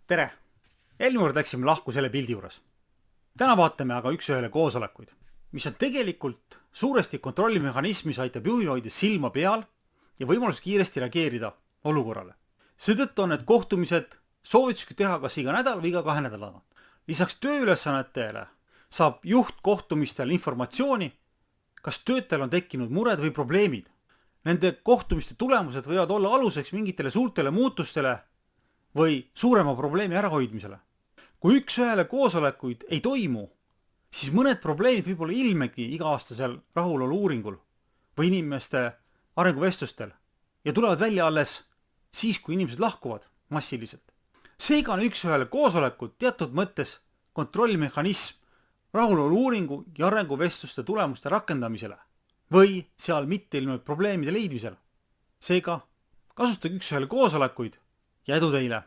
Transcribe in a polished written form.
Tere! Eelmine kord läksime lahku selle pildi juures. Täna vaatame aga üks-ühele koosolekuid, mis on tegelikult suuresti kontrollimehhanism, mis aitab juhil hoida silma peal ja võimalus kiiresti reageerida olukorrale. Seetõttu on need kohtumised soovituslik teha kas iga nädal või iga 2 nädala tagant. Lisaks tööülesannetele saab juht kohtumistel informatsiooni, kas töötajal on tekkinud mured või probleemid. Nende kohtumiste tulemused võivad olla aluseks mingitele suurtele muutustele või suurema probleemi ärahoidmisele. Kui üks-ühele koosolekuid ei toimu, siis mõned probleemid võib-olla ilmegi iga-aastasel rahulolu uuringul või inimeste arenguvestlustel ja tulevad välja alles siis, kui inimesed lahkuvad massiliselt. Seega on üks-ühele koosolekud teatud mõttes kontrollimehhanism rahulolu uuringu ja arenguvestluste tulemuste rakendamisele või seal mitte ilmunud probleemide leidmisel. Seega kasutage üks-ühele koosolekuid ja edu teile!